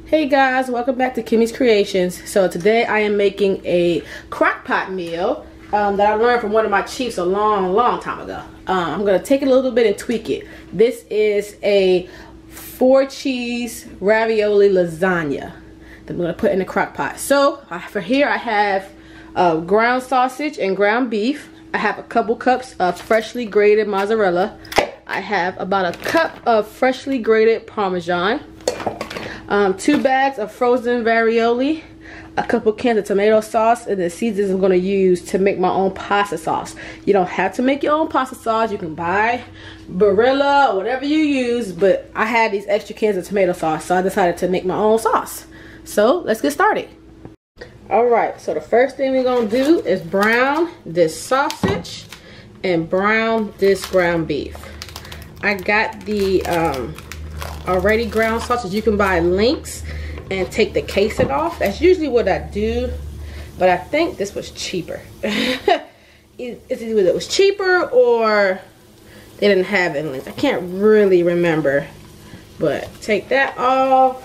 Hey guys, welcome back to Kimmy's Creations. So today I am making a crockpot meal that I learned from one of my chiefs a long time ago. I'm going to take it a little bit and tweak it. This is a 4-cheese ravioli lasagna that I'm going to put in the crockpot. So for here I have ground sausage and ground beef. I have a couple cups of freshly grated mozzarella. I have about a cup of freshly grated parmesan. 2 bags of frozen ravioli, a couple cans of tomato sauce, and the seasonings I'm going to use to make my own pasta sauce. You don't have to make your own pasta sauce. You can buy Barilla or whatever you use, but I had these extra cans of tomato sauce, so I decided to make my own sauce. So let's get started. Alright, so the first thing we're going to do is brown this sausage and brown this ground beef. I got the already ground sausage. You can buy links and take the casing off. That's usually what I do, but I think this was cheaper. It's either it was cheaper or they didn't have it in links. I can't really remember, but take that off,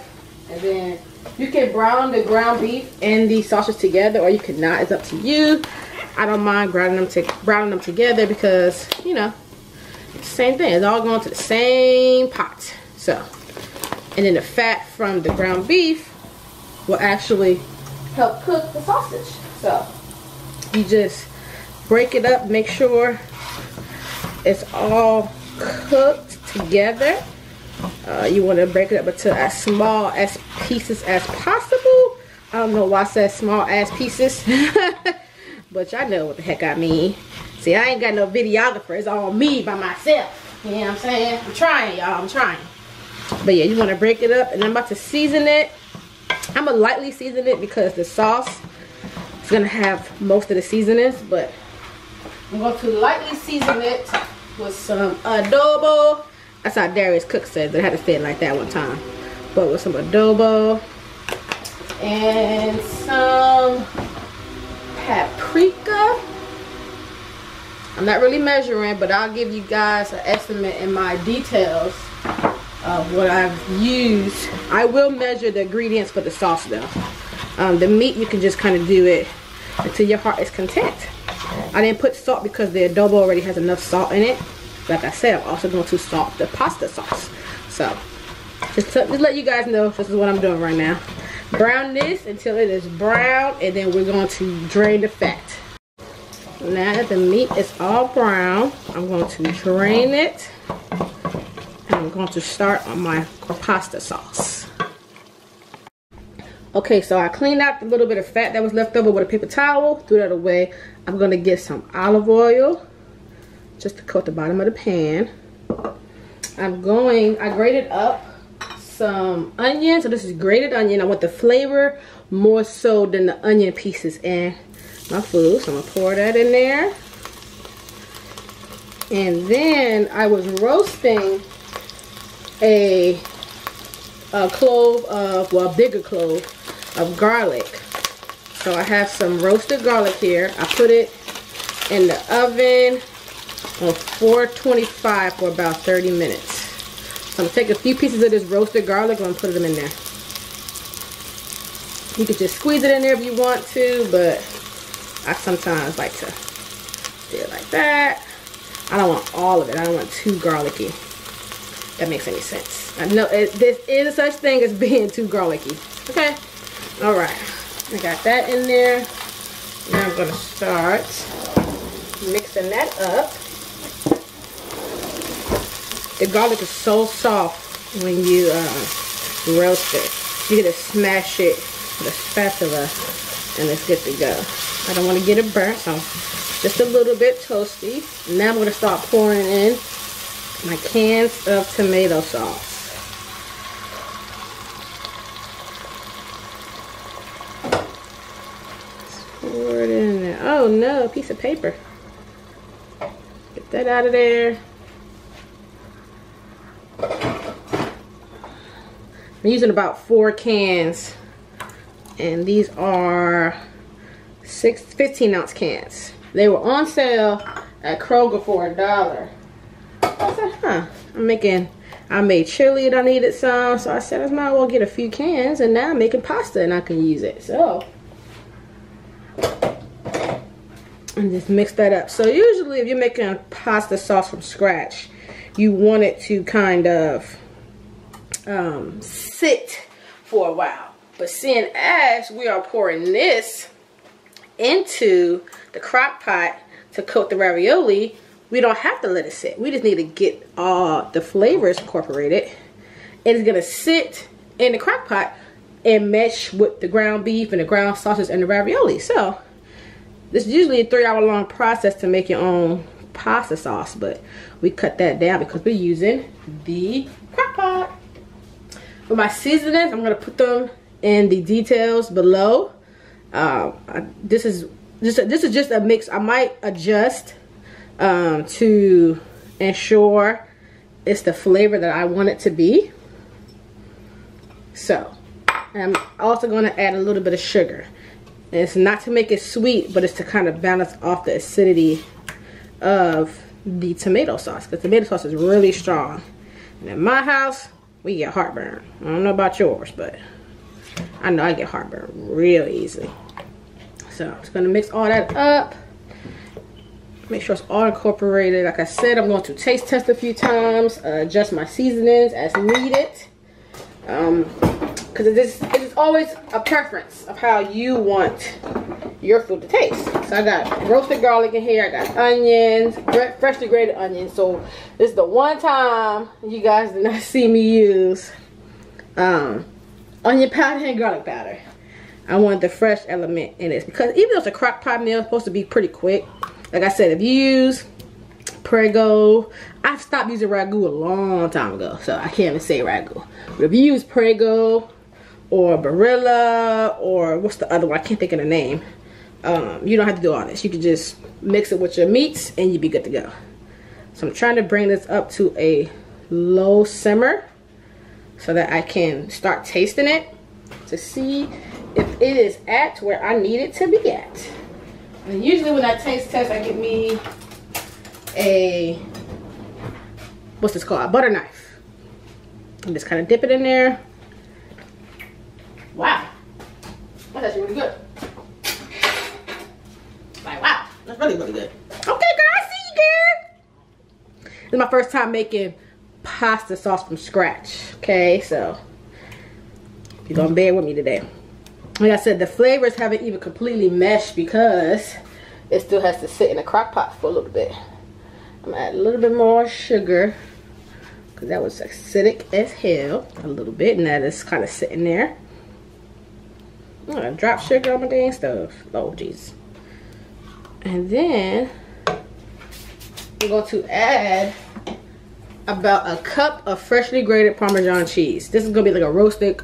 and then you can brown the ground beef and the sausage together, or you could not. It's up to you. I don't mind browning them together because, you know, it's the same thing. It's all going to the same pot. So, and then the fat from the ground beef will actually help cook the sausage. So, you just break it up, make sure it's all cooked together. You want to break it up into as small as pieces as possible. I don't know why I said small as pieces, but y'all know what the heck I mean. See, I ain't got no videographer. It's all me by myself. You know what I'm saying? I'm trying, y'all. I'm trying. But yeah, you want to break it up, and I'm about to season it. I'm going to lightly season it because the sauce is going to have most of the seasonings, but I'm going to lightly season it with some adobo. That's how Darius Cook says it. I had to say it like that one time. But with some adobo and some paprika. I'm not really measuring, but I'll give you guys an estimate in my details of what I've used. I will measure the ingredients for the sauce though. The meat, you can just kind of do it until your heart is content. I didn't put salt because the adobo already has enough salt in it. Like I said, I'm also going to salt the pasta sauce. So just let you guys know this is what I'm doing right now. Brown this until it is brown, and then we're going to drain the fat. Now that the meat is all brown, I'm going to drain it. I'm going to start on my pasta sauce. Okay, so I cleaned out the little bit of fat that was left over with a paper towel, threw that away. I'm going to get some olive oil just to coat the bottom of the pan. I grated up some onion. So this is grated onion. I want the flavor more so than the onion pieces in my food. So I'm going to pour that in there. And then I was roasting a clove of, well, a bigger clove of garlic. So I have some roasted garlic here. I put it in the oven on 425 for about 30 minutes. So I'm going to take a few pieces of this roasted garlic and put them in there. You could just squeeze it in there if you want to, but I sometimes like to do it like that. I don't want all of it. I don't want too garlicky. That makes any sense. I know this is such thing as being too garlicky. Okay. All right. I got that in there. Now I'm going to start mixing that up. The garlic is so soft when you roast it. You gotta smash it with a spatula and it's good to go. I don't want to get it burnt, so just a little bit toasty. Now I'm going to start pouring in my cans of tomato sauce. Just pour it in there. Oh no, a piece of paper. Get that out of there. I'm using about 4 cans, and these are 15-ounce cans. They were on sale at Kroger for $1. I said, huh, I'm making I made chili and I needed some, so I said I might as well get a few cans, and now I'm making pasta and I can use it. So, and just mix that up. So usually if you're making a pasta sauce from scratch, you want it to kind of sit for a while. But seeing as we are pouring this into the crock pot to coat the ravioli, we don't have to let it sit. We just need to get all the flavors incorporated. And it's gonna sit in the crock pot and mesh with the ground beef and the ground sausage and the ravioli. So this is usually a 3-hour long process to make your own pasta sauce, but we cut that down because we're using the crock pot. For my seasonings, I'm gonna put them in the details below. This is just a mix. I might adjust to ensure it's the flavor that I want it to be. So I'm also going to add a little bit of sugar. And it's not to make it sweet, but it's to kind of balance off the acidity of the tomato sauce, because tomato sauce is really strong. And in my house, we get heartburn. I don't know about yours, but I know I get heartburn real easily. So I'm just going to mix all that up. Make sure it's all incorporated. Like I said, I'm going to taste test a few times, adjust my seasonings as needed. Because it is always a preference of how you want your food to taste. So I got roasted garlic in here. I got onions, freshly grated onions. So this is the one time you guys did not see me use onion powder and garlic powder. I want the fresh element in this, because even though it's a crock pot meal, it's supposed to be pretty quick. Like I said, if you use Prego, I've stopped using ragu a long time ago, so I can't even say ragu. But if you use Prego or Barilla, or what's the other one? I can't think of the name. You don't have to do all this. You can just mix it with your meats and you'll be good to go. So I'm trying to bring this up to a low simmer so that I can start tasting it to see if it is at where I need it to be at. And usually when I taste test, I get me a, what's this called? A butter knife. And just kind of dip it in there. Wow. That's actually really good. Like, wow. That's really, really good. Okay, girl. I see you, girl. This is my first time making pasta sauce from scratch. Okay, so you're going to bear with me today. Like I said, the flavors haven't even completely meshed because it still has to sit in the crock pot for a little bit. I'm going to add a little bit more sugar because that was acidic as hell. A little bit, and that is kind of sitting there. I'm going to drop sugar on my dang stove. Oh, jeez. And then I'm going to add about a cup of freshly grated Parmesan cheese. This is going to be like a roasted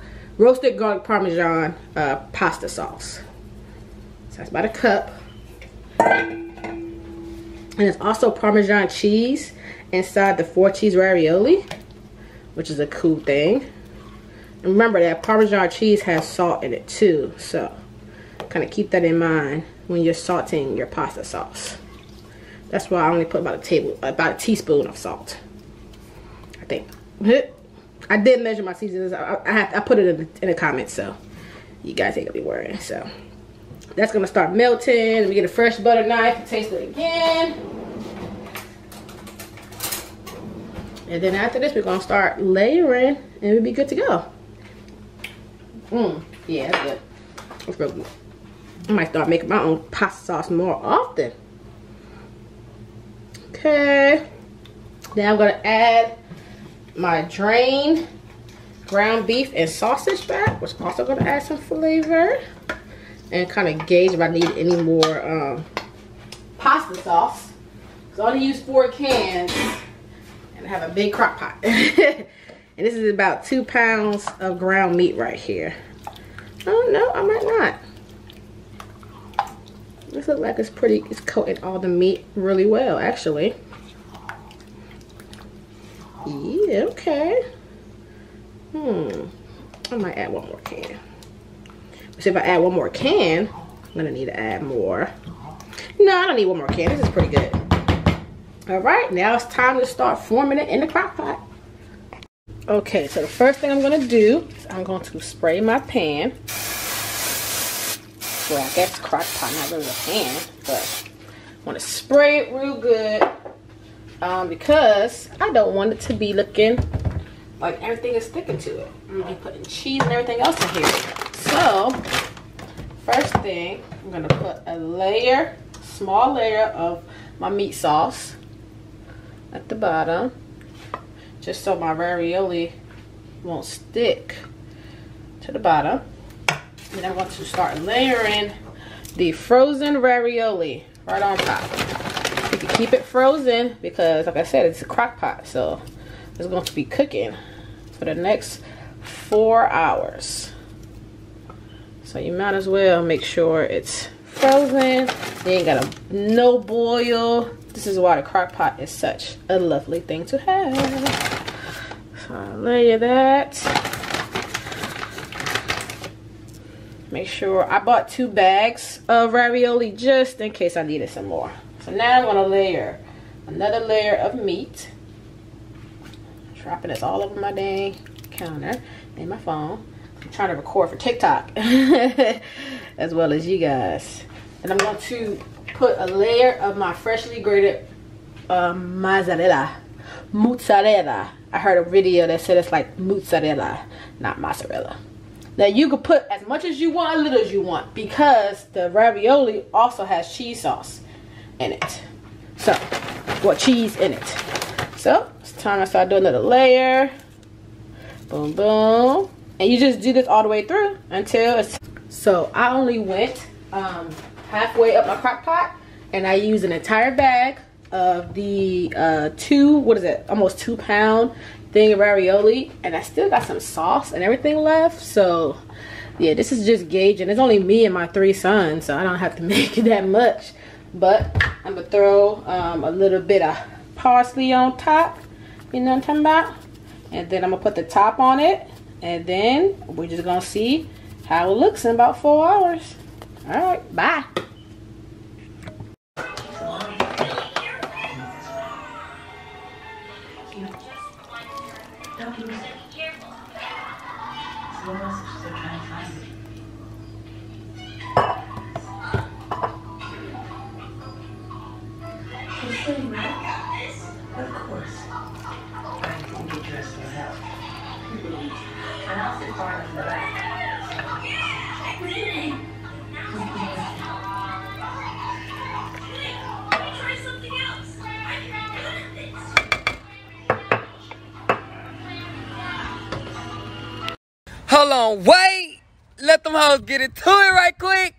garlic Parmesan pasta sauce. So that's about a cup. And it's also Parmesan cheese inside the 4-cheese ravioli, which is a cool thing. And remember that Parmesan cheese has salt in it too, so kind of keep that in mind when you're sauteing your pasta sauce. That's why I only put about a teaspoon of salt, I think. I did measure my seasonings. I put it in the comments, so you guys ain't gonna be worrying. So that's gonna start melting. Let me get a fresh butter knife and taste it again. And then after this, we're gonna start layering, and we'll be good to go. Yeah, that's good. That's real good. I might start making my own pasta sauce more often. Okay. Then I'm gonna add my drained ground beef and sausage fat, which is also going to add some flavor, and kind of gauge if I need any more pasta sauce. So I only use 4 cans, and I have a big crock pot. And this is about 2 pounds of ground meat right here. Oh no, I might not. This looks like it's coating all the meat really well, actually. Yeah, okay. I might add 1 more can. But if I add 1 more can, I'm gonna need to add more. No, I don't need 1 more can. This is pretty good. All right, now it's time to start forming it in the crock pot. Okay, so the first thing I'm gonna do is I'm going to spray my pan. Well, I guess crock pot, not really a pan, but I want to spray it real good because I don't want it to be looking like everything is sticking to it. I'm gonna be putting cheese and everything else in here. So, first thing, I'm gonna put a layer, small layer of my meat sauce at the bottom, just so my ravioli won't stick to the bottom. And I'm going to start layering the frozen ravioli right on top. You can keep it frozen because, like I said, it's a crock pot, so it's going to be cooking for the next 4 hours. So you might as well make sure it's frozen. You ain't got no boil. This is why the crock pot is such a lovely thing to have. So I layer that. Make sure I bought 2 bags of ravioli just in case I needed some more. So now I'm gonna layer another layer of meat. Dropping this all over my dang counter and my phone. I'm trying to record for TikTok as well as you guys. And I'm going to put a layer of my freshly grated mozzarella. I heard a video that said it's like mozzarella, not mozzarella. Now you can put as much as you want, as little as you want, because the ravioli also has cheese sauce in it. So, well, cheese in it. So, it's time to start doing another layer. Boom, boom. And you just do this all the way through until it's... So, I only went halfway up my crock pot, and I used an entire bag of the almost 2 pound thing of ravioli, and I still got some sauce and everything left. So yeah, this is just gauging. It's only me and my 3 sons, so I don't have to make it that much. But I'm gonna throw a little bit of parsley on top, you know what I'm talking about, and then I'm gonna put the top on it, and then we're just gonna see how it looks in about 4 hours. All right, bye. Of course. I can get dressed for help. And I'll sit far in the back. Try something else. I'm good at this. Hold on, wait! Let them hoes get into it right quick.